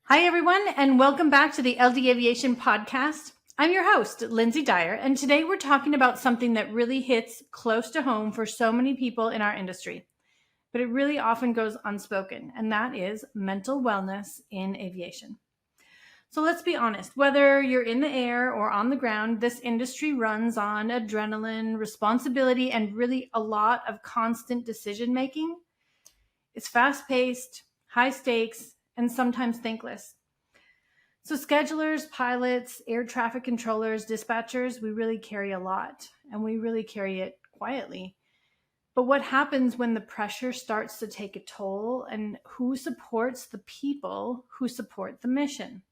Hi, everyone, and welcome back to the LD Aviation Podcast. I'm your host, Lindsay Dyer, and today we're talking about something that really hits close to home for so many people in our industry, but it really often goes unspoken, and that is mental wellness in aviation. So let's be honest, whether you're in the air or on the ground, this industry runs on adrenaline, responsibility, and really a lot of constant decision making. It's fast-paced, high stakes, and sometimes thankless. So schedulers, pilots, air traffic controllers, dispatchers, we really carry a lot, and we really carry it quietly. But what happens when the pressure starts to take a toll, and who supports the people who support the mission?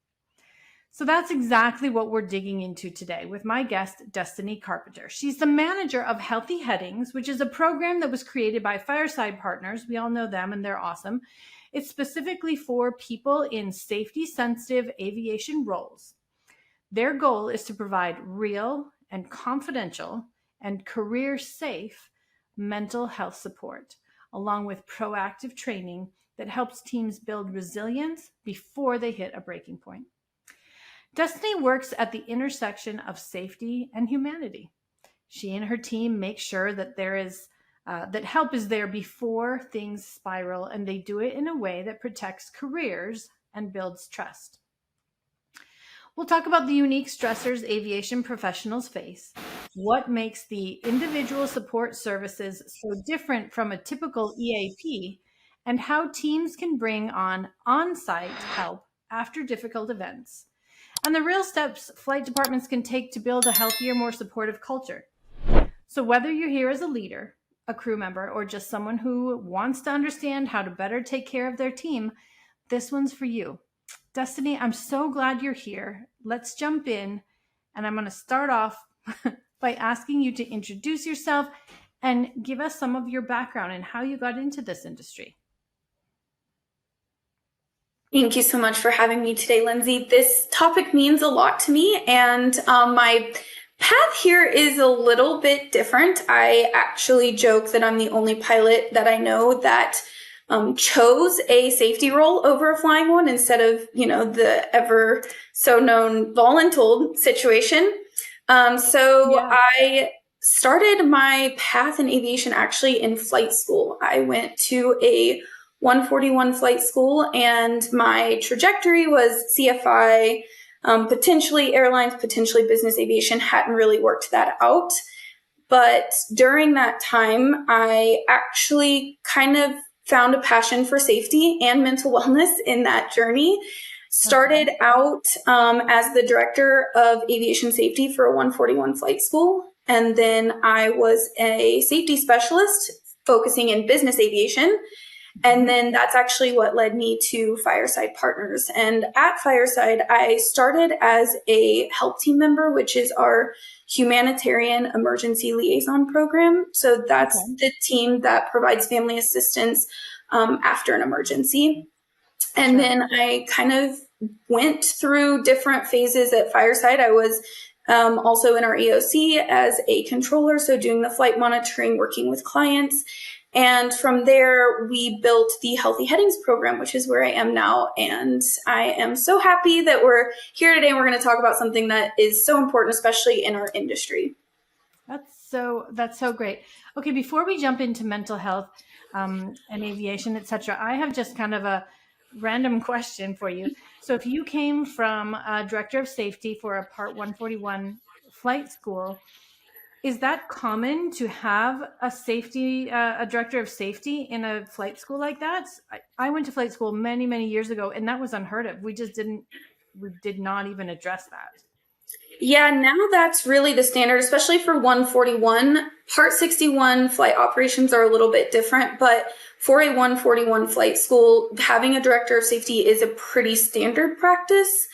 So that's exactly what we're digging into today with my guest, Destiny Carpenter. She's the manager of Healthy Headings, which is a program that was created by Fireside partners. We all know them and they're awesome. It's specifically for people in safety-sensitive aviation roles. Their goal is to provide real and confidential and career-safe mental health support, along with proactive training that helps teams build resilience before they hit a breaking point. Destiny works at the intersection of safety and humanity. She and her team make sure that that help is there before things spiral, and they do it in a way that protects careers and builds trust. We'll talk about the unique stressors aviation professionals face, what makes the individual support services so different from a typical EAP, and how teams can bring on-site help after difficult events, and the real steps flight departments can take to build a healthier, more supportive culture. So whether you're here as a leader, a crew member, or just someone who wants to understand how to better take care of their team, this one's for you. Destiny, I'm so glad you're here. Let's jump in, and I'm going to start off by asking you to introduce yourself and give us some of your background and how you got into this industry. Thank you so much for having me today, Lindsay. This topic means a lot to me, and my path here is a little bit different. I actually joke that I'm the only pilot that I know that chose a safety role over a flying one instead of, the ever so known voluntold situation. I started my path in aviation actually in flight school. I went to a 141 flight school, and my trajectory was CFI, potentially airlines, potentially business aviation. Hadn't really worked that out. But during that time, I actually kind of found a passion for safety and mental wellness in that journey. Started out as the director of aviation safety for a 141 flight school. And then I was a safety specialist focusing in business aviation. And then that's actually what led me to Fireside Partners. And at Fireside, I started as a help team member, which is our humanitarian emergency liaison program. So that's the team that provides family assistance after an emergency. And then I kind of went through different phases at Fireside. I was also in our EOC as a controller, so doing the flight monitoring, working with clients. And from there, we built the Healthy Headings program, which is where I am now. And I am so happy that we're here today and we're going to talk about something that is so important, especially in our industry. That's so great. Okay, before we jump into mental health and aviation, etc., I have just kind of a random question for you. So if you came from a director of safety for a Part 141 flight school, is that common to have a director of safety in a flight school like that? I went to flight school many, many years ago, and that was unheard of. We did not even address that. Yeah, now that's really the standard, especially for 141. Part 61 flight operations are a little bit different, but for a 141 flight school, having a director of safety is a pretty standard practice.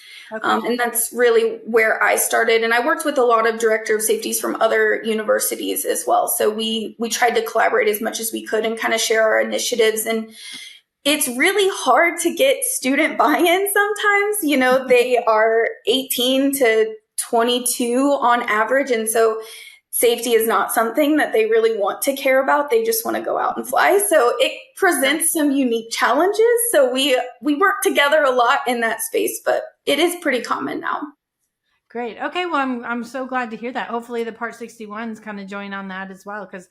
And that's really where I started. And I worked with a lot of director of safeties from other universities as well. So we tried to collaborate as much as we could and kind of share our initiatives. And it's really hard to get student buy-in sometimes. They are 18 to 22 on average. And so safety is not something that they really want to care about. They just want to go out and fly. So it presents some unique challenges. So we work together a lot in that space, but it is pretty common now. Great. Okay. Well, I'm so glad to hear that. Hopefully the Part 61s kind of join on that as well, because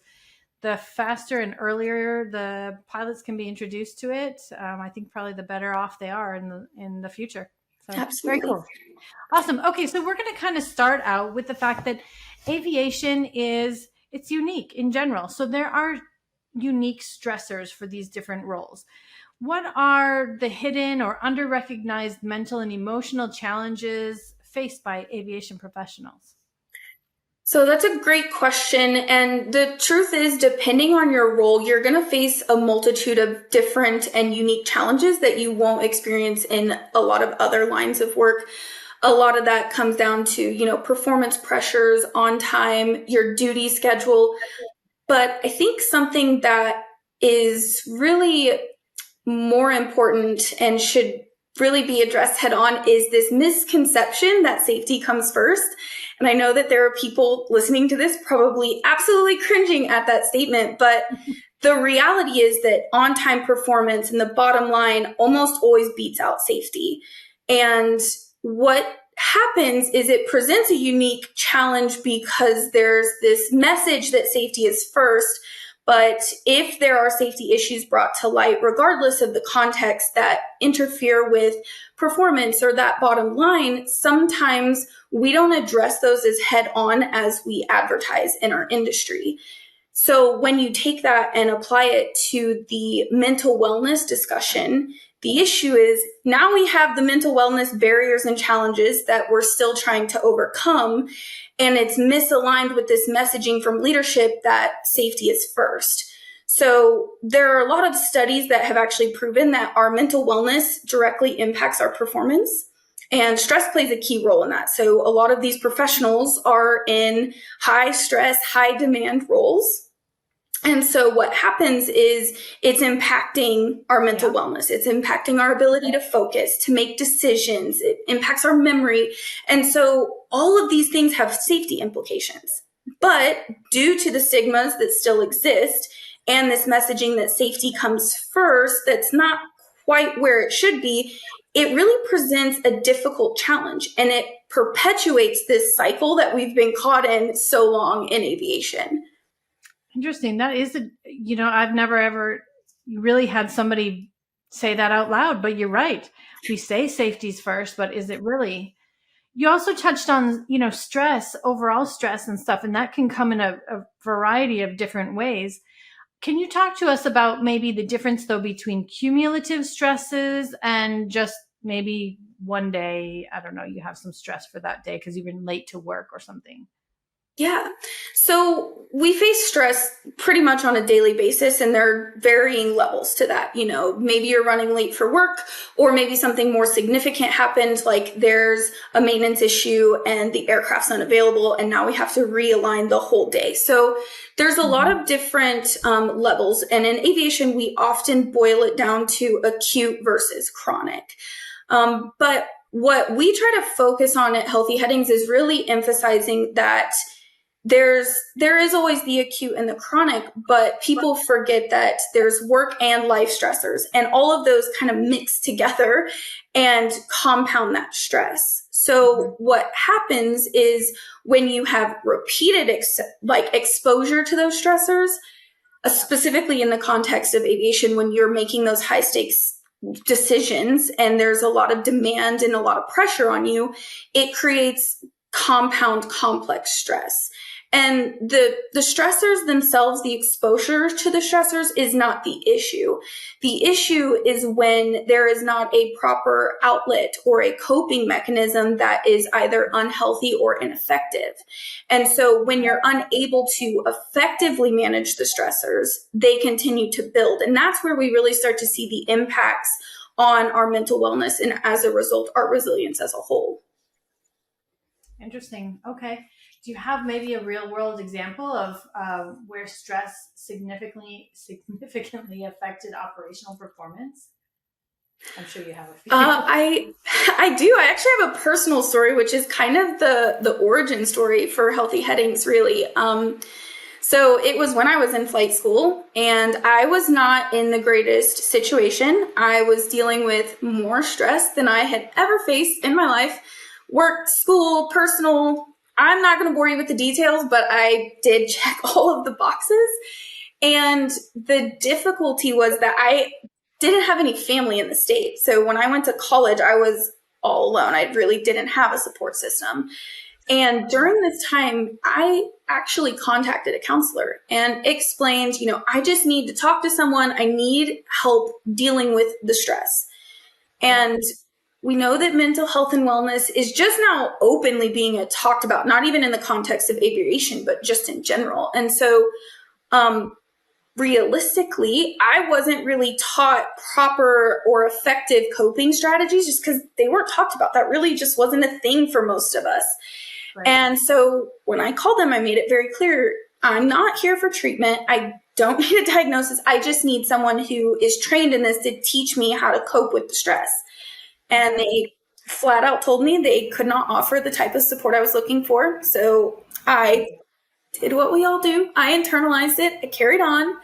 the faster and earlier the pilots can be introduced to it, I think probably the better off they are in the future. So Absolutely. very cool. Awesome. Okay. So we're going to kind of start out with the fact that aviation it's unique in general. So there are unique stressors for these different roles. What are the hidden or under-recognized mental and emotional challenges faced by aviation professionals? So that's a great question. And the truth is, depending on your role, you're going to face a multitude of different and unique challenges that you won't experience in a lot of other lines of work. A lot of that comes down to, performance pressures, on time, your duty schedule. But I think something that is really more important and should really be addressed head on is this misconception that safety comes first. And I know that there are people listening to this probably absolutely cringing at that statement, but the reality is that on-time performance and the bottom line almost always beats out safety. And what happens is it presents a unique challenge because there's this message that safety is first. But if there are safety issues brought to light, regardless of the context that interfere with performance or that bottom line, sometimes we don't address those as head on as we advertise in our industry. So when you take that and apply it to the mental wellness discussion, the issue is now we have the mental wellness barriers and challenges that we're still trying to overcome. And it's misaligned with this messaging from leadership that safety is first. So there are a lot of studies that have actually proven that our mental wellness directly impacts our performance. And stress plays a key role in that. So a lot of these professionals are in high stress, high demand roles. And so what happens is it's impacting our mental wellness. It's impacting our ability to focus, to make decisions. It impacts our memory. And so all of these things have safety implications. But due to the stigmas that still exist and this messaging that safety comes first, that's not quite where it should be, it really presents a difficult challenge. And it perpetuates this cycle that we've been caught in so long in aviation. Interesting. That is, I've never ever really had somebody say that out loud, but you're right. We say safety's first, but is it really? You also touched on, stress, overall stress and stuff, and that can come in a variety of different ways. Can you talk to us about maybe the difference, though, between cumulative stresses and just maybe one day, I don't know, you have some stress for that day because you've been late to work or something? Yeah. So we face stress pretty much on a daily basis, and there are varying levels to that. Maybe you're running late for work, or maybe something more significant happened, like there's a maintenance issue and the aircraft's unavailable, and now we have to realign the whole day. So there's a lot of different levels. And in aviation, we often boil it down to acute versus chronic. But what we try to focus on at Healthy Headings is really emphasizing that there is always the acute and the chronic, but people forget that there's work and life stressors, and all of those kind of mix together and compound that stress. So what happens is when you have repeated exposure to those stressors, specifically in the context of aviation, when you're making those high stakes decisions and there's a lot of demand and a lot of pressure on you, it creates compound complex stress. And the stressors themselves, the exposure to the stressors is not the issue. The issue is when there is not a proper outlet or a coping mechanism that is either unhealthy or ineffective. And so when you're unable to effectively manage the stressors, they continue to build. And that's where we really start to see the impacts on our mental wellness and, as a result, our resilience as a whole. Interesting. Okay. Do you have maybe a real world example of where stress significantly affected operational performance? I'm sure you have a few. I do. I actually have a personal story, which is kind of the origin story for Healthy Headings, really. So it was when I was in flight school, and I was not in the greatest situation. I was dealing with more stress than I had ever faced in my life. Work, school, personal. I'm not going to bore you with the details, but I did check all of the boxes. And the difficulty was that I didn't have any family in the state. So when I went to college, I was all alone. I really didn't have a support system. And during this time, I actually contacted a counselor and explained, I just need to talk to someone. I need help dealing with the stress. And we know that mental health and wellness is just now openly being talked about, not even in the context of aviation, but just in general. And so, realistically, I wasn't really taught proper or effective coping strategies just because they weren't talked about. That really just wasn't a thing for most of us. Right. And so when I called them, I made it very clear, I'm not here for treatment. I don't need a diagnosis. I just need someone who is trained in this to teach me how to cope with the stress. And they flat out told me they could not offer the type of support I was looking for. So I did what we all do. I internalized it. I carried on.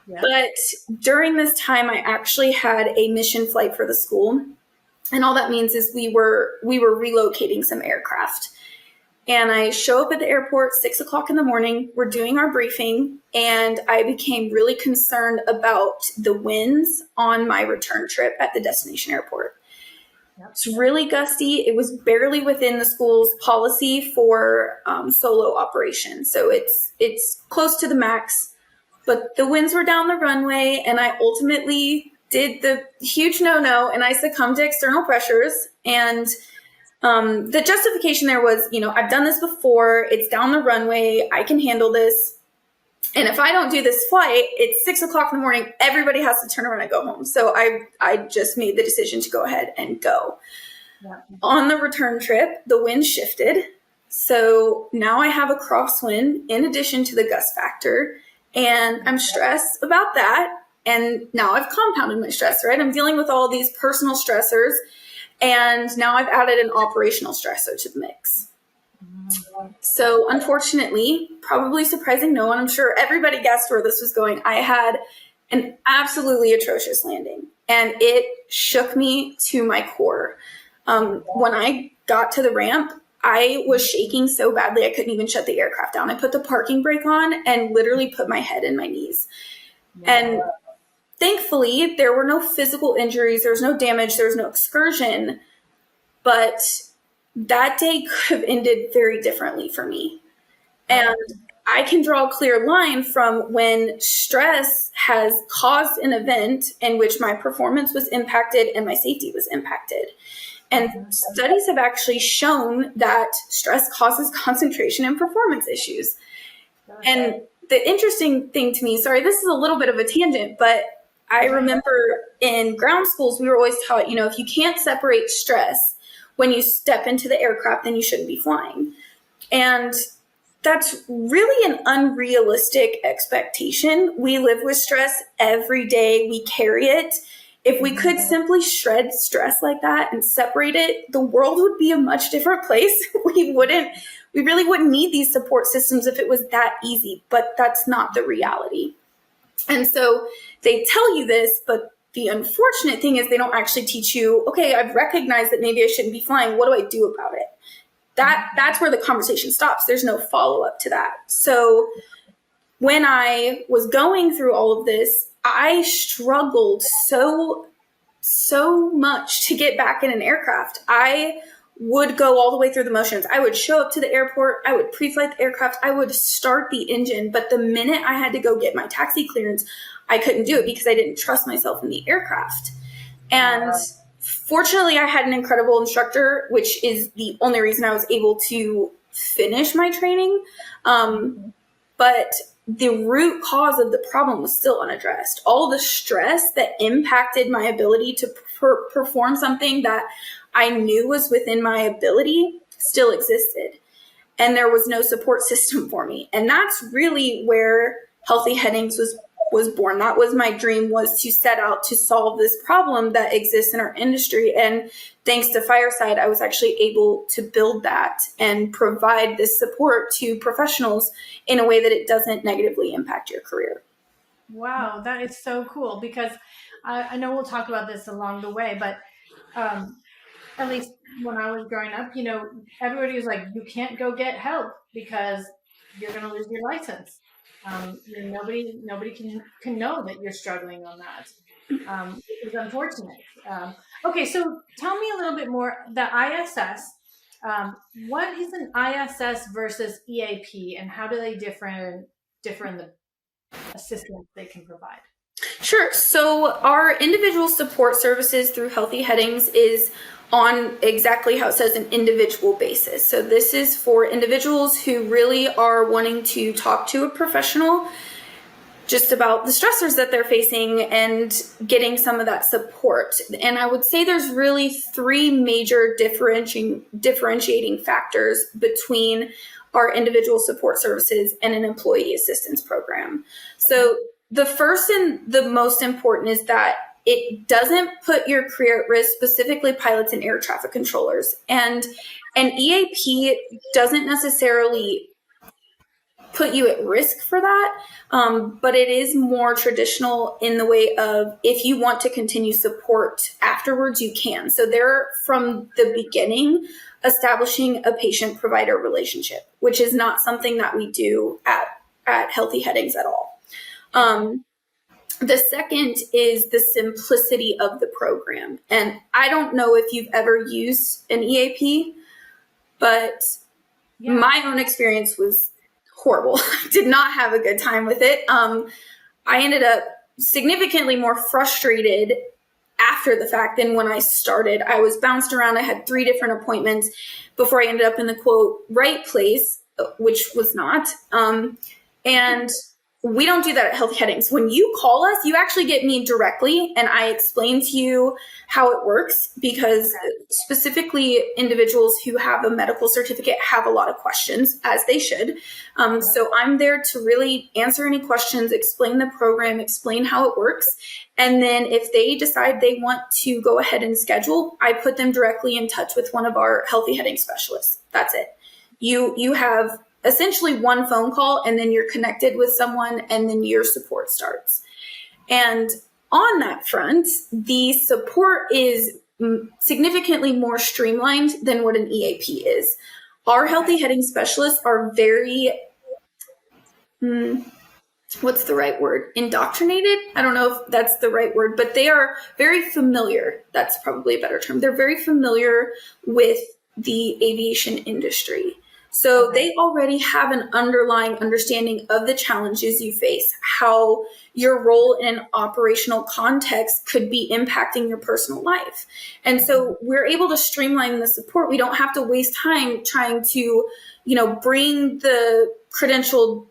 Yeah. But during this time, I actually had a mission flight for the school. And all that means is we were relocating some aircraft. And I show up at the airport 6:00 in the morning. We're doing our briefing. And I became really concerned about the winds on my return trip at the destination airport. It's really gusty. It was barely within the school's policy for solo operation. So it's close to the max, but the winds were down the runway, and I ultimately did the huge no-no, and I succumbed to external pressures. And the justification there was, I've done this before. It's down the runway. I can handle this. And if I don't do this flight, it's 6:00 in the morning. Everybody has to turn around and go home. So I just made the decision to go ahead and go. Yeah. On the return trip, the wind shifted. So now I have a crosswind in addition to the gust factor. And I'm stressed about that. And now I've compounded my stress, right? I'm dealing with all these personal stressors. And now I've added an operational stressor to the mix. So unfortunately, probably surprising no one, I'm sure everybody guessed where this was going. I had an absolutely atrocious landing, and it shook me to my core. When I got to the ramp, I was shaking so badly I couldn't even shut the aircraft down. I put the parking brake on and literally put my head in my knees. Yeah. And thankfully, there were no physical injuries. There was no damage. There was no excursion. But that day could have ended very differently for me. And I can draw a clear line from when stress has caused an event in which my performance was impacted and my safety was impacted. And studies have actually shown that stress causes concentration and performance issues. And the interesting thing to me, sorry, this is a little bit of a tangent, but I remember in ground schools, we were always taught, if you can't separate stress when you step into the aircraft, then you shouldn't be flying. And that's really an unrealistic expectation. We live with stress every day. We carry it. If we could simply shred stress like that and separate it, the world would be a much different place. We really wouldn't need these support systems if it was that easy, but that's not the reality. And so they tell you this, but the unfortunate thing is they don't actually teach you, okay, I've recognized that maybe I shouldn't be flying. What do I do about it? That's where the conversation stops. There's no follow-up to that. So when I was going through all of this, I struggled so much to get back in an aircraft. I would go all the way through the motions. I would show up to the airport. I would pre-flight the aircraft. I would start the engine. But the minute I had to go get my taxi clearance, I couldn't do it because I didn't trust myself in the aircraft. And fortunately, I had an incredible instructor, which is the only reason I was able to finish my training. But the root cause of the problem was still unaddressed. All the stress that impacted my ability to perform something that I knew was within my ability still existed. And there was no support system for me. And that's really where Healthy Headings was was born. That was my dream, was to set out to solve this problem that exists in our industry. And thanks to Fireside, I was actually able to build that and provide this support to professionals in a way that it doesn't negatively impact your career. Wow, that is so cool, because I know we'll talk about this along the way, but at least when I was growing up, everybody was like, you can't go get help because you're going to lose your license. Nobody can know that you're struggling on that. It's unfortunate. Okay, so tell me a little bit more. The ISS. What is an ISS versus EAP, and how do they differ in the assistance they can provide? Sure. So our individual support services through Healthy Headings is on exactly how it says, an individual basis. So this is for individuals who really are wanting to talk to a professional just about the stressors that they're facing and getting some of that support. And I would say there's really three major differentiating factors between our individual support services and an employee assistance program. So the first and the most important is that it doesn't put your career at risk, specifically pilots and air traffic controllers. And an EAP doesn't necessarily put you at risk for that, but it is more traditional in the way of, if you want to continue support afterwards, you can. So they're, from the beginning, establishing a patient-provider relationship, which is not something that we do at Healthy Headings at all. The second is the simplicity of the program. And I don't know if you've ever used an EAP, but my own experience was horrible. I did not have a good time with it. I ended up significantly more frustrated after the fact than when I started. I was bounced around. I had 3 different appointments before I ended up in the quote right place, which was not. And we don't do that at Healthy Headings. When you call us, you actually get me directly, and I explain to you how it works, because specifically individuals who have a medical certificate have a lot of questions, as they should. So I'm there to really answer any questions, explain the program, explain how it works. And then if they decide they want to go ahead and schedule, I put them directly in touch with one of our Healthy Headings specialists. That's it. You have essentially one phone call, and then you're connected with someone, and then your support starts. And on that front, the support is significantly more streamlined than what an EAP is. Our Healthy Heading specialists are very, what's the right word? Indoctrinated? I don't know if that's the right word, but they are very familiar. That's probably a better term. They're very familiar with the aviation industry. So they already have an underlying understanding of the challenges you face, how your role in an operational context could be impacting your personal life. And so we're able to streamline the support. We don't have to waste time trying to, bring the credentialed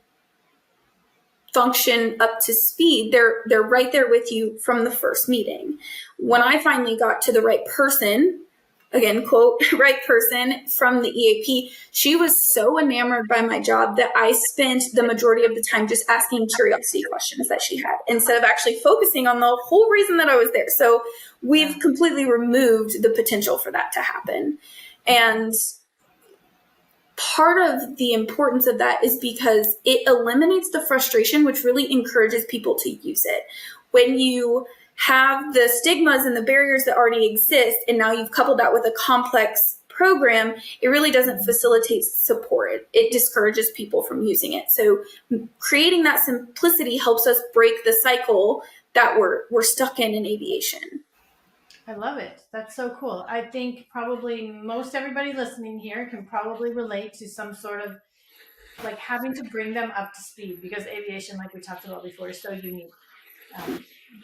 function up to speed. They're right there with you from the first meeting. When I finally got to the right person, again, quote, right person from the EAP, she was so enamored by my job that I spent the majority of the time just asking curiosity questions that she had, instead of actually focusing on the whole reason that I was there. So we've completely removed the potential for that to happen. And part of the importance of that is because it eliminates the frustration, which really encourages people to use it. When you have the stigmas and the barriers that already exist, and now you've coupled that with a complex program, it really doesn't facilitate support. It discourages people from using it. So creating that simplicity helps us break the cycle that we're stuck in aviation. I love it. That's so cool. I think probably most everybody listening here can probably relate to some sort of like having to bring them up to speed, because aviation, like we talked about before, is so unique.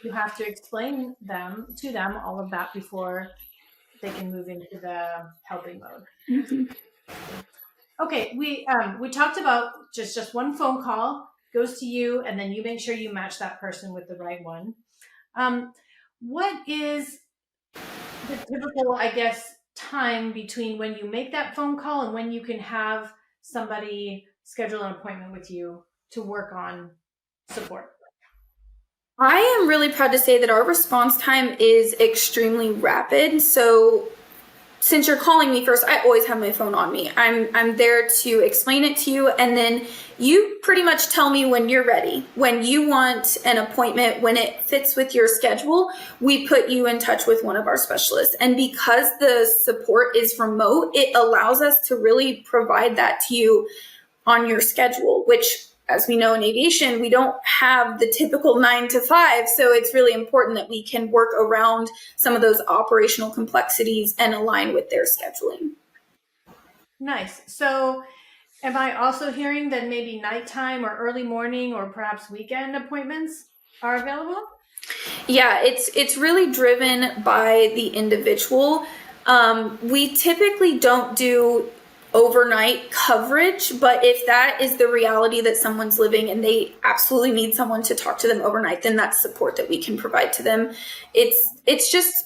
You have to explain to them all of that before they can move into the helping mode. Mm-hmm. Okay, we talked about just one phone call goes to you, and then you make sure you match that person with the right one. What is the typical, I guess, time between when you make that phone call and when you can have somebody schedule an appointment with you to work on support? I am really proud to say that our response time is extremely rapid. So since you're calling me first, I always have my phone on me. I'm there to explain it to you, and then you pretty much tell me when you're ready. When you want an appointment, when it fits with your schedule, we put you in touch with one of our specialists. And because the support is remote, it allows us to really provide that to you on your schedule, which, as we know in aviation, we don't have the typical 9 to 5. So it's really important that we can work around some of those operational complexities and align with their scheduling. Nice. So am I also hearing that maybe nighttime or early morning or perhaps weekend appointments are available? Yeah, it's really driven by the individual. We typically don't do overnight coverage, but if that is the reality that someone's living and they absolutely need someone to talk to them overnight, then that's support that we can provide to them. It's just,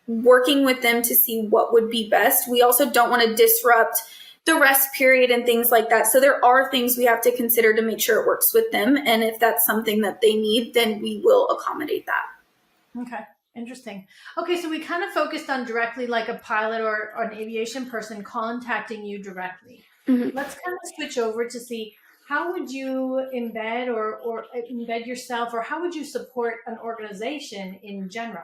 working with them to see what would be best. We also don't want to disrupt the rest period and things like that. So there are things we have to consider to make sure it works with them. And if that's something that they need, then we will accommodate that. Okay. Interesting. Okay, so we kind of focused on directly like a pilot or an aviation person contacting you directly. Mm-hmm. Let's kind of switch over to see how would you embed or embed yourself, or how would you support an organization in general?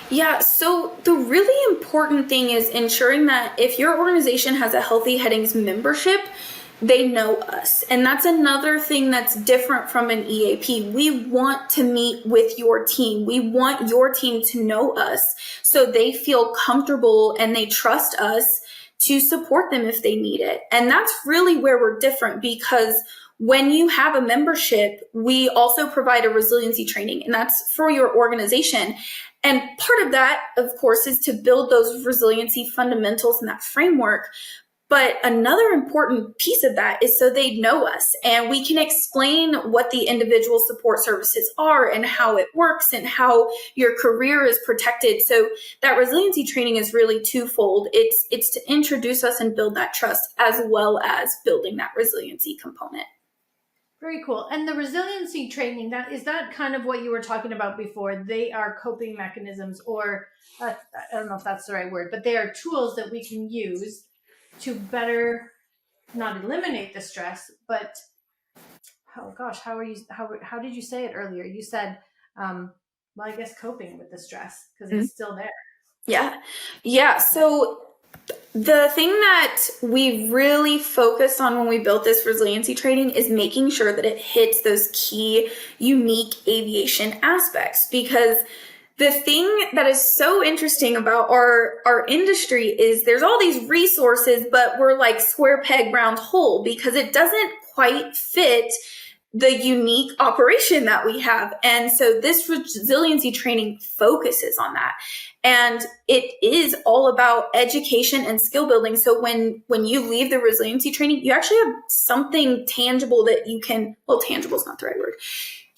Yeah, so the really important thing is ensuring that if your organization has a Healthy Headings membership, they know us. And that's another thing that's different from an EAP. We want to meet with your team. We want your team to know us so they feel comfortable and they trust us to support them if they need it. And that's really where we're different, because when you have a membership, we also provide a resiliency training, and that's for your organization. And part of that, of course, is to build those resiliency fundamentals and that framework. But another important piece of that is so they know us and we can explain what the individual support services are and how it works and how your career is protected. So that resiliency training is really twofold. It's to introduce us and build that trust, as well as building that resiliency component. Very cool. And the resiliency training, is that kind of what you were talking about before? They are coping mechanisms, or I don't know if that's the right word, but they are tools that we can use to better not eliminate the stress, but how did you say it earlier? You said, well, I guess coping with the stress because it's still there. Yeah. So the thing that we really focused on when we built this resiliency training is making sure that it hits those key, unique aviation aspects, because the thing that is so interesting about our industry is there's all these resources, but we're like square peg round hole, because it doesn't quite fit the unique operation that we have. And so this resiliency training focuses on that. And it is all about education and skill building. So when you leave the resiliency training, you actually have something tangible that you can, well, tangible is not the right word.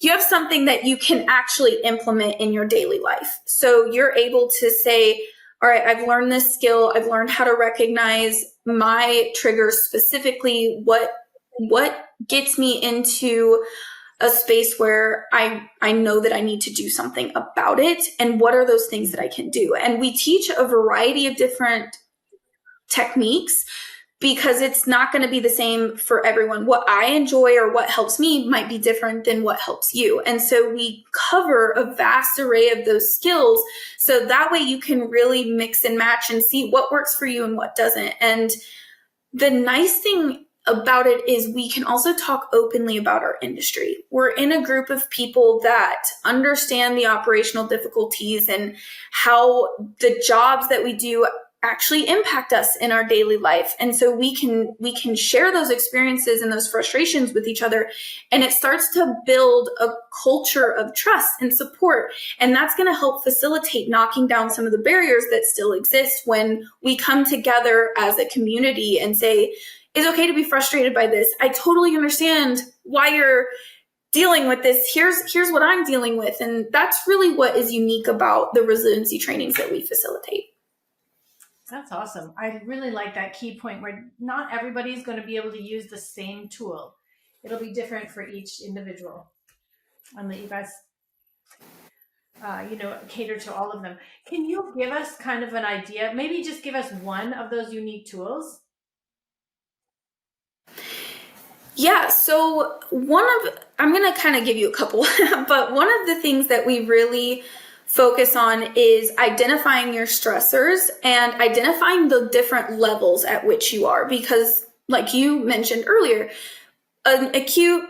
You have something that you can actually implement in your daily life. So you're able to say, all right, I've learned this skill. I've learned how to recognize my triggers specifically. What gets me into a space where I know that I need to do something about it, and what are those things that I can do? And we teach a variety of different techniques, because it's not going to be the same for everyone. What I enjoy or what helps me might be different than what helps you. And so we cover a vast array of those skills, so that way you can really mix and match and see what works for you and what doesn't. And the nice thing about it is we can also talk openly about our industry. We're in a group of people that understand the operational difficulties and how the jobs that we do actually impact us in our daily life. And so we can share those experiences and those frustrations with each other. And it starts to build a culture of trust and support. And that's going to help facilitate knocking down some of the barriers that still exist when we come together as a community and say, it's okay to be frustrated by this. I totally understand why you're dealing with this. Here's what I'm dealing with. And that's really what is unique about the resiliency trainings that we facilitate. That's awesome. I really like that key point where not everybody's going to be able to use the same tool. It'll be different for each individual. and that you guys, cater to all of them. Can you give us kind of an idea? Maybe just give us one of those unique tools. Yeah, so I'm going to kind of give you a couple, but one of the things that we really focus on is identifying your stressors and identifying the different levels at which you are, because like you mentioned earlier, an acute,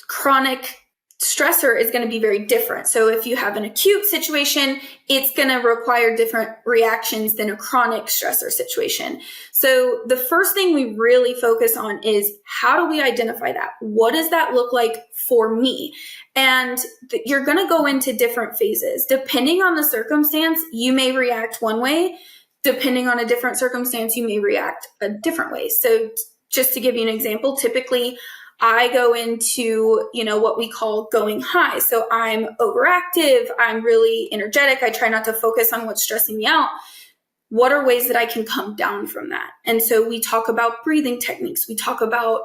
chronic stressor is going to be very different. So if you have an acute situation, it's going to require different reactions than a chronic stressor situation. So the first thing we really focus on is, how do we identify that? What does that look like for me? And you're going to go into different phases. Depending on the circumstance, you may react one way. Depending on a different circumstance, you may react a different way. So just to give you an example, typically I go into, what we call going high. So I'm overactive. I'm really energetic. I try not to focus on what's stressing me out. What are ways that I can come down from that? And so we talk about breathing techniques. We talk about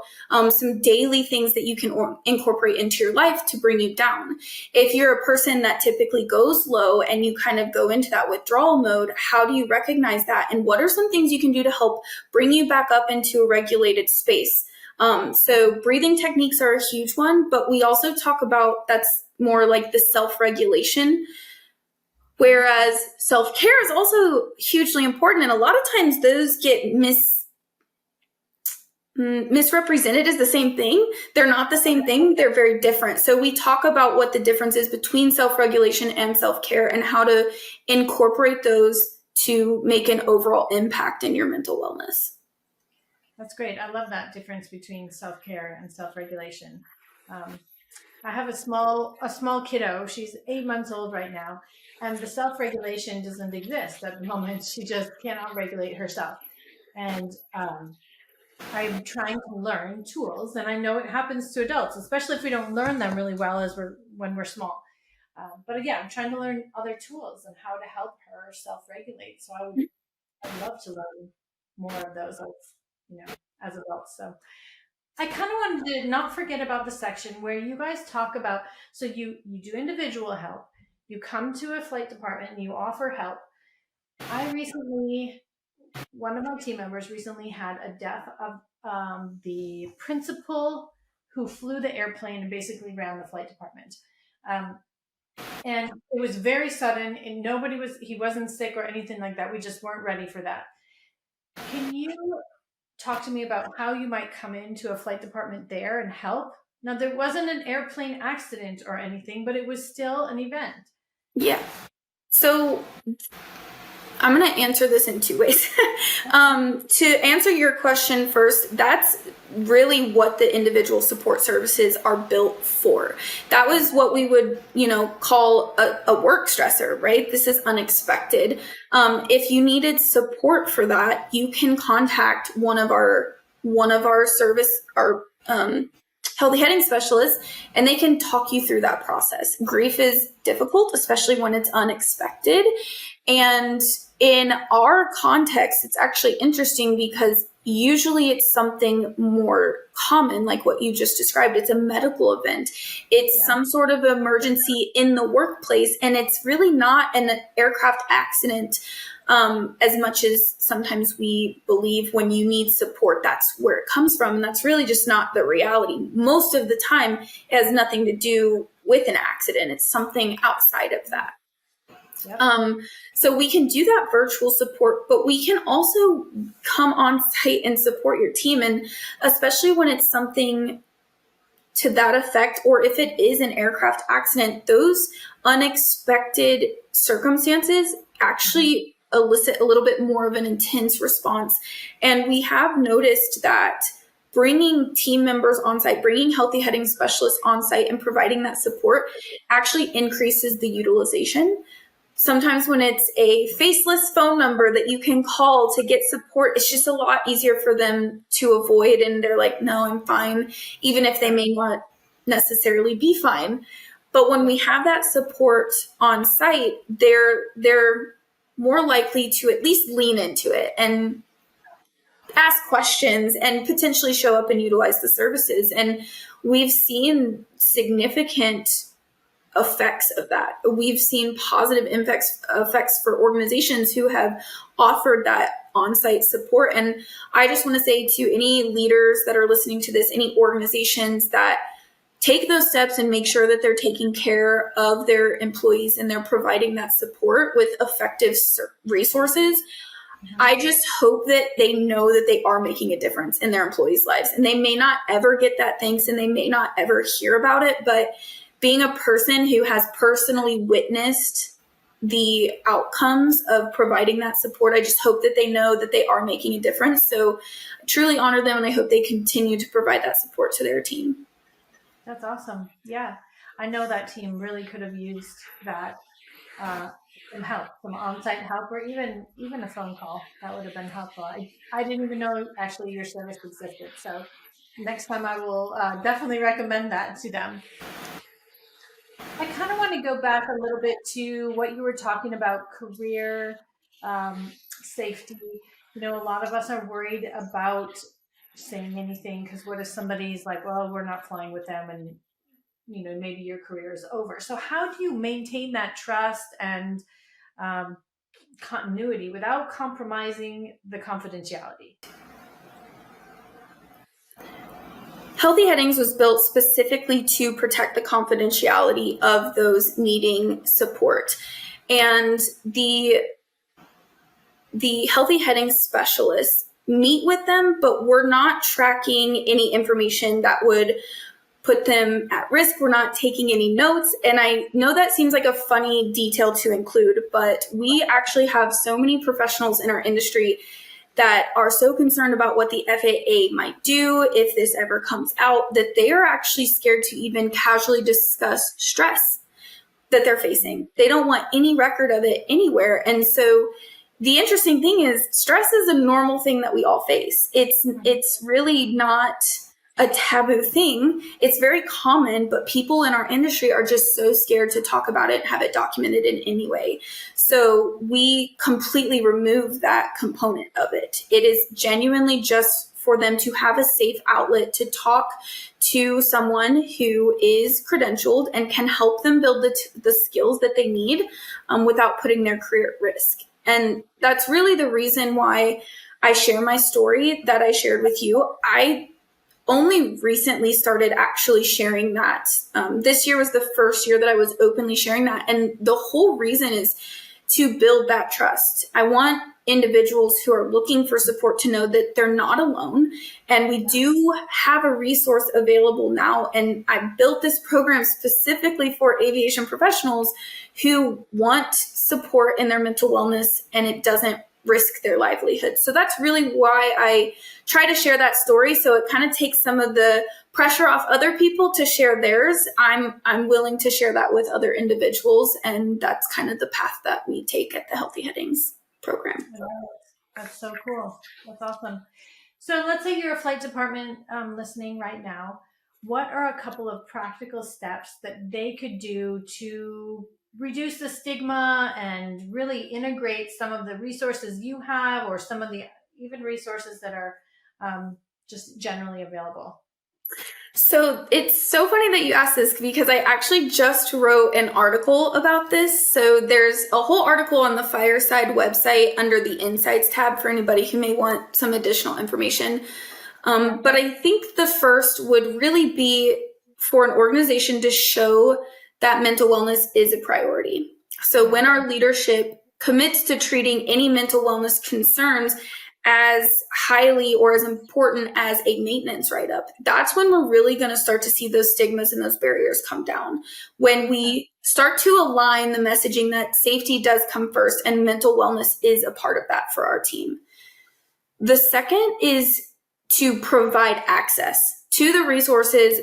some daily things that you can incorporate into your life to bring you down. If you're a person that typically goes low and you kind of go into that withdrawal mode, how do you recognize that? And what are some things you can do to help bring you back up into a regulated space? So breathing techniques are a huge one, but we also talk about, that's more like the self-regulation, whereas self-care is also hugely important. And a lot of times those get misrepresented as the same thing. They're not the same thing. They're very different. So we talk about what the difference is between self-regulation and self-care and how to incorporate those to make an overall impact in your mental wellness. That's great. I love that difference between self-care and self-regulation. I have a small kiddo. She's 8 months old right now, and the self-regulation doesn't exist at the moment. She just cannot regulate herself. And I'm trying to learn tools, and I know it happens to adults, especially if we don't learn them really well when we're small. But yeah, I'm trying to learn other tools and how to help her self-regulate. So I'd love to learn more of those as adults. So I kind of wanted to not forget about the section where you guys talk about, so you do individual help, you come to a flight department and you offer help. One of my team members recently had a death of the principal who flew the airplane and basically ran the flight department. And it was very sudden, and he wasn't sick or anything like that. We just weren't ready for that. Can you talk to me about how you might come into a flight department there and help? Now, there wasn't an airplane accident or anything, but it was still an event. Yeah. So I'm going to answer this in two ways. To answer your question first, that's really what the individual support services are built for. That was what we would, call a work stressor, right? This is unexpected. If you needed support for that, you can contact one of our healthy heading specialists, and they can talk you through that process. Grief is difficult, especially when it's unexpected. And in our context, it's actually interesting because usually it's something more common, like what you just described. It's a medical event. It's some sort of emergency in the workplace, and it's really not an aircraft accident as much as sometimes we believe when you need support, that's where it comes from. And that's really just not the reality. Most of the time, it has nothing to do with an accident. It's something outside of that. Yep. So we can do that virtual support, but we can also come on site and support your team. And especially when it's something to that effect, or if it is an aircraft accident, those unexpected circumstances actually elicit a little bit more of an intense response. And we have noticed that bringing team members on site, bringing healthy heading specialists on site and providing that support actually increases the utilization. Sometimes when it's a faceless phone number that you can call to get support, it's just a lot easier for them to avoid. And they're like, no, I'm fine, even if they may not necessarily be fine. But when we have that support on site, they're more likely to at least lean into it and ask questions and potentially show up and utilize the services. And we've seen significant effects of that. We've seen positive effects for organizations who have offered that on-site support. And I just want to say to any leaders that are listening to this, any organizations that take those steps and make sure that they're taking care of their employees and they're providing that support with effective resources. I just hope that they know that they are making a difference in their employees' lives. And they may not ever get that thanks and they may not ever hear about it, but being a person who has personally witnessed the outcomes of providing that support, I just hope that they know that they are making a difference. So I truly honor them and I hope they continue to provide that support to their team. That's awesome. Yeah. I know that team really could have used that some help, some on-site help, or even a phone call. That would have been helpful. I didn't even know actually your service existed. So next time I will definitely recommend that to them. I kind of want to go back a little bit to what you were talking about, career safety. You know, a lot of us are worried about saying anything because what if somebody's like, well, we're not flying with them and, you know, maybe your career is over. So how do you maintain that trust and continuity without compromising the confidentiality? Healthy Headings was built specifically to protect the confidentiality of those needing support. And the Healthy Headings specialists meet with them, but we're not tracking any information that would put them at risk. We're not taking any notes. And I know that seems like a funny detail to include, but we actually have so many professionals in our industry that are so concerned about what the FAA might do if this ever comes out that they are actually scared to even casually discuss stress that they're facing. They don't want any record of it anywhere. And so the interesting thing is stress is a normal thing that we all face. It's really not a taboo thing. It's very common, but people in our industry are just so scared to talk about it and have it documented in any way. So we completely remove that component of it. It is genuinely just for them to have a safe outlet to talk to someone who is credentialed and can help them build the skills that they need without putting their career at risk. And that's really the reason why I share my story that I shared with you. I only recently started actually sharing that. This year was the first year that I was openly sharing that. And the whole reason is to build that trust. I want individuals who are looking for support to know that they're not alone. And we do have a resource available now. And I built this program specifically for aviation professionals who want support in their mental wellness and it doesn't risk their livelihood. So that's really why I try to share that story. So it kind of takes some of the pressure off other people to share theirs. I'm willing to share that with other individuals. And that's kind of the path that we take at the Healthy Headings program. That's so cool. That's awesome. So let's say you're a flight department listening right now. What are a couple of practical steps that they could do to reduce the stigma and really integrate some of the resources you have or some of the even resources that are just generally available? So it's so funny that you asked this because I actually just wrote an article about this. So there's a whole article on the Fireside website under the Insights tab for anybody who may want some additional information. But I think the first would really be for an organization to show that mental wellness is a priority. So when our leadership commits to treating any mental wellness concerns as highly or as important as a maintenance write-up, that's when we're really going to start to see those stigmas and those barriers come down. When we start to align the messaging that safety does come first and mental wellness is a part of that for our team. The second is to provide access to the resources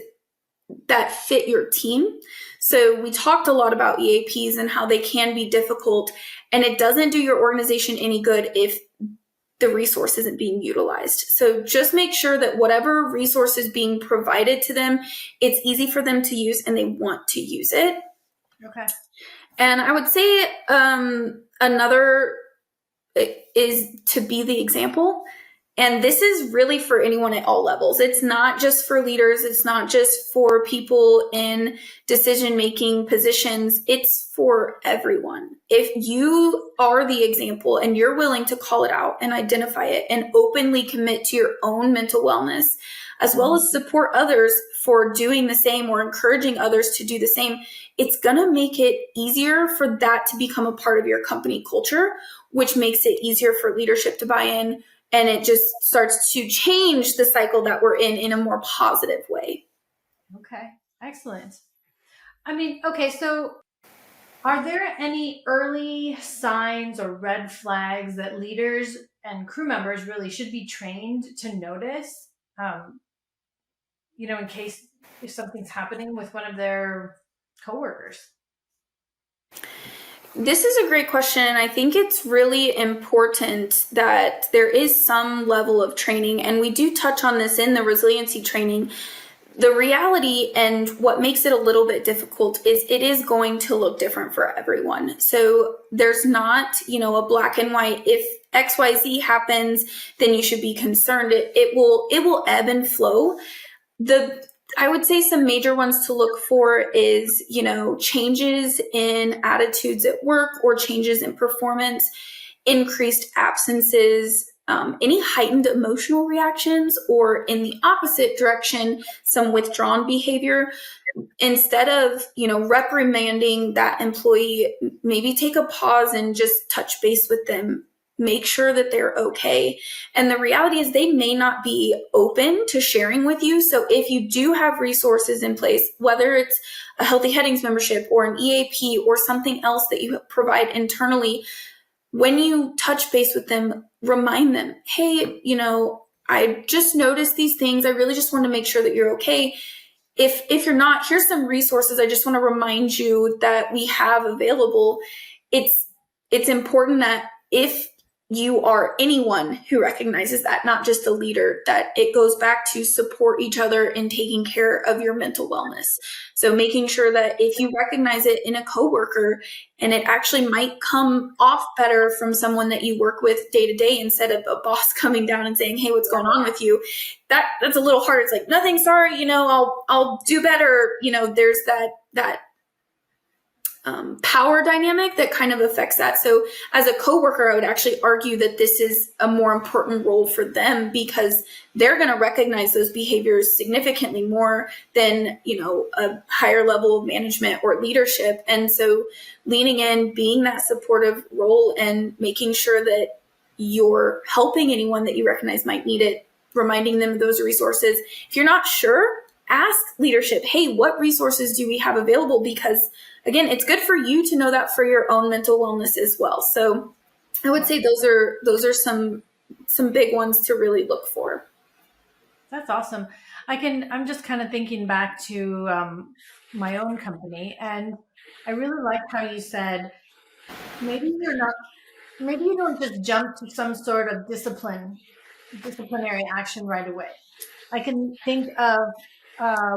that fit your team. So we talked a lot about EAPs and how they can be difficult, and it doesn't do your organization any good if the resource isn't being utilized. So just make sure that whatever resource is being provided to them, it's easy for them to use and they want to use it. Okay. And I would say another is to be the example. And this is really for anyone at all levels. It's not just for leaders. It's not just for people in decision-making positions. It's for everyone. If you are the example and you're willing to call it out and identify it and openly commit to your own mental wellness, as well as support others for doing the same or encouraging others to do the same, it's going to make it easier for that to become a part of your company culture, which makes it easier for leadership to buy in. And it just starts to change the cycle that we're in a more positive way. Okay, excellent. I mean, okay, so are there any early signs or red flags that leaders and crew members really should be trained to notice, in case if something's happening with one of their coworkers? This is a great question. And I think it's really important that there is some level of training. And we do touch on this in the resiliency training. The reality and what makes it a little bit difficult is it is going to look different for everyone. So there's not, a black and white. If XYZ happens, then you should be concerned. It will ebb and flow. I would say some major ones to look for is, changes in attitudes at work or changes in performance, increased absences, any heightened emotional reactions, or in the opposite direction, some withdrawn behavior. Instead of, reprimanding that employee, maybe take a pause and just touch base with them. Make sure that they're okay. And the reality is they may not be open to sharing with you. So if you do have resources in place, whether it's a Healthy Headings membership or an EAP or something else that you provide internally, when you touch base with them, remind them, hey, I just noticed these things. I really just want to make sure that you're okay. If you're not, here's some resources I just want to remind you that we have available. It's important that if you are anyone who recognizes that, not just a leader, that it goes back to support each other in taking care of your mental wellness. So making sure that if you recognize it in a coworker, and it actually might come off better from someone that you work with day to day instead of a boss coming down and saying, hey, what's going on with you? That's a little hard. It's like, nothing, sorry, I'll do better. There's that power dynamic that kind of affects that. So as a coworker, I would actually argue that this is a more important role for them because they're going to recognize those behaviors significantly more than, a higher level of management or leadership. And so leaning in, being that supportive role and making sure that you're helping anyone that you recognize might need it, reminding them of those resources. If you're not sure, ask leadership, hey, what resources do we have available? Because again, it's good for you to know that for your own mental wellness as well. So I would say those are some big ones to really look for. That's awesome. I'm just kind of thinking back to my own company, and I really liked how you said, maybe you don't just jump to some sort of disciplinary action right away. I can think of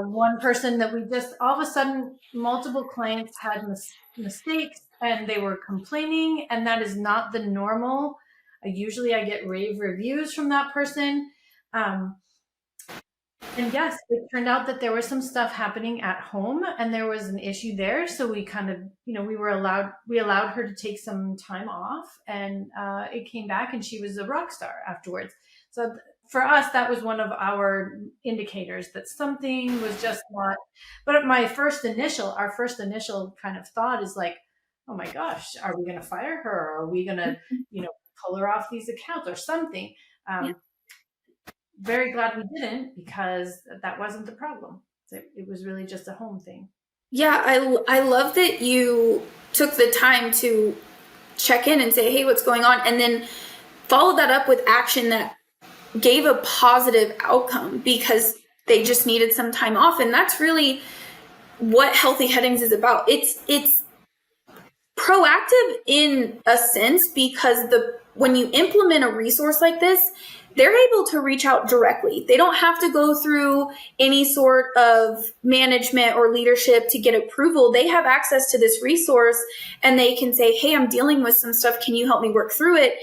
one person that we just, all of a sudden, multiple clients had mistakes and they were complaining, and that is not the normal. Usually I get rave reviews from that person. And yes, it turned out that there was some stuff happening at home and there was an issue there. So we kind of, we allowed her to take some time off, and it came back and she was a rock star afterwards. So for us, that was one of our indicators that something was just not. But our first initial kind of thought is like, oh my gosh, are we going to fire her? Or are we going to, pull her off these accounts or something? Very glad we didn't, because that wasn't the problem. It was really just a home thing. Yeah, I love that you took the time to check in and say, hey, what's going on? And then follow that up with action that gave a positive outcome because they just needed some time off. And that's really what Healthy Headings is about. It's proactive in a sense because when you implement a resource like this, they're able to reach out directly. They don't have to go through any sort of management or leadership to get approval. They have access to this resource and they can say, hey, I'm dealing with some stuff. Can you help me work through it?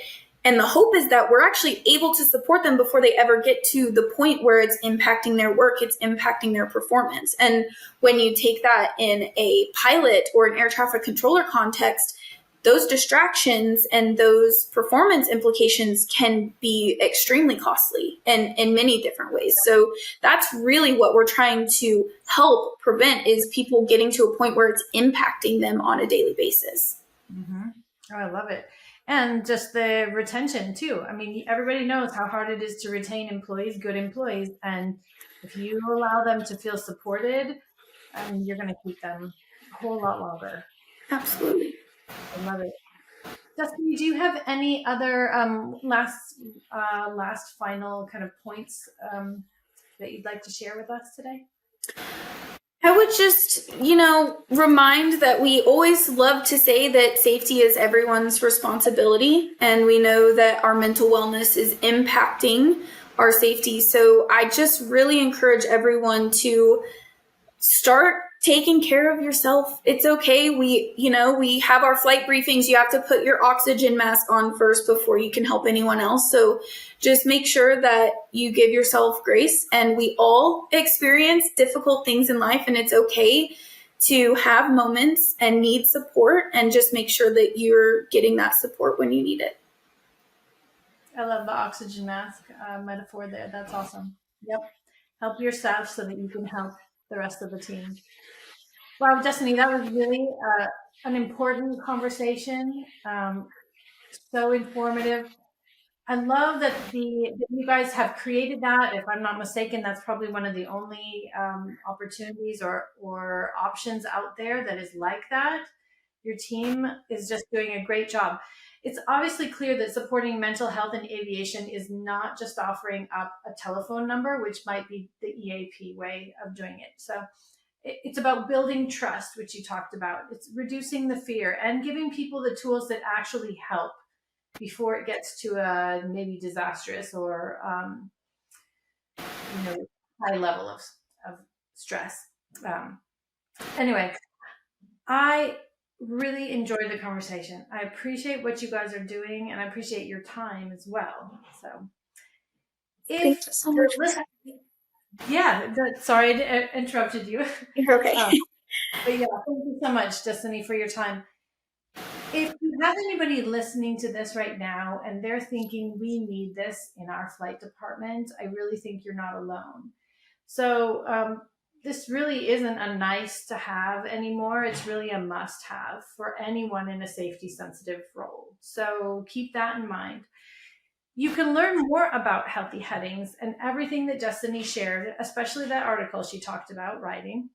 And the hope is that we're actually able to support them before they ever get to the point where it's impacting their work, it's impacting their performance. And when you take that in a pilot or an air traffic controller context, those distractions and those performance implications can be extremely costly in many different ways. So that's really what we're trying to help prevent, is people getting to a point where it's impacting them on a daily basis. Mm-hmm. Oh, I love it. And just the retention too. I mean, everybody knows how hard it is to retain employees, good employees. And if you allow them to feel supported, you're going to keep them a whole lot longer. Absolutely. I love it. Destiny, do you have any other last final kind of points that you'd like to share with us today? I would just, remind that we always love to say that safety is everyone's responsibility, and we know that our mental wellness is impacting our safety. So I just really encourage everyone to start taking care of yourself. It's okay. We have our flight briefings. You have to put your oxygen mask on first before you can help anyone else. So just make sure that you give yourself grace. And we all experience difficult things in life, and it's okay to have moments and need support, and just make sure that you're getting that support when you need it. I love the oxygen mask metaphor there. That's awesome. Yep. Help yourself so that you can help the rest of the team. Wow, Destiny, that was really an important conversation. So informative. I love that you guys have created that. If I'm not mistaken, that's probably one of the only opportunities or options out there that is like that. Your team is just doing a great job. It's obviously clear that supporting mental health in aviation is not just offering up a telephone number, which might be the EAP way of doing it. So it's about building trust, which you talked about. It's reducing the fear and giving people the tools that actually help before it gets to a maybe disastrous or high level of stress. Anyway, I really enjoyed the conversation. I appreciate what you guys are doing, and I appreciate your time as well. So, Thank you so much. Sorry I interrupted you. You're okay. But yeah, thank you so much, Destiny, for your time. If you have anybody listening to this right now and they're thinking we need this in our flight department, I really think you're not alone. So this really isn't a nice to have anymore. It's really a must have for anyone in a safety sensitive role. So keep that in mind. You can learn more about healthy headings and everything that Destiny shared, especially that article she talked about writing.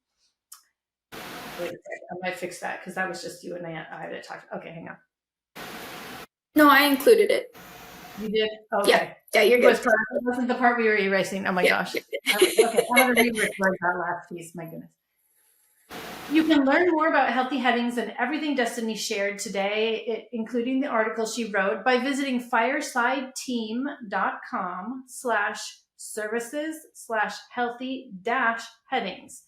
Wait a second, I might fix that because that was just you and I had to talk. Okay, hang on. No, I included it. You did? Okay. Yeah, you're good. It wasn't the part we were erasing. Oh my gosh. Okay, I'm going to rerecord that last piece. My goodness. You can learn more about healthy headings and everything Destiny shared today, including the article she wrote, by visiting firesideteam.com/services/healthy-headings.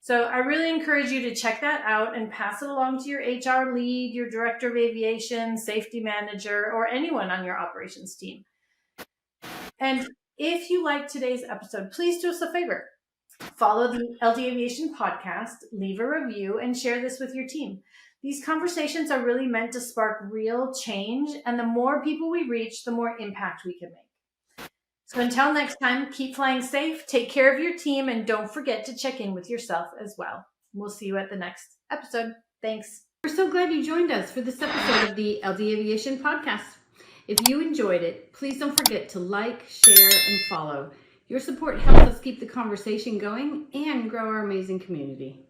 So I really encourage you to check that out and pass it along to your HR lead, your director of aviation, safety manager, or anyone on your operations team. And if you liked today's episode, please do us a favor. Follow the LD Aviation Podcast, leave a review, and share this with your team. These conversations are really meant to spark real change, and the more people we reach, the more impact we can make. So until next time, keep flying safe, take care of your team, and don't forget to check in with yourself as well. We'll see you at the next episode. Thanks. We're so glad you joined us for this episode of the LD Aviation Podcast. If you enjoyed it, please don't forget to like, share, and follow. Your support helps us keep the conversation going and grow our amazing community.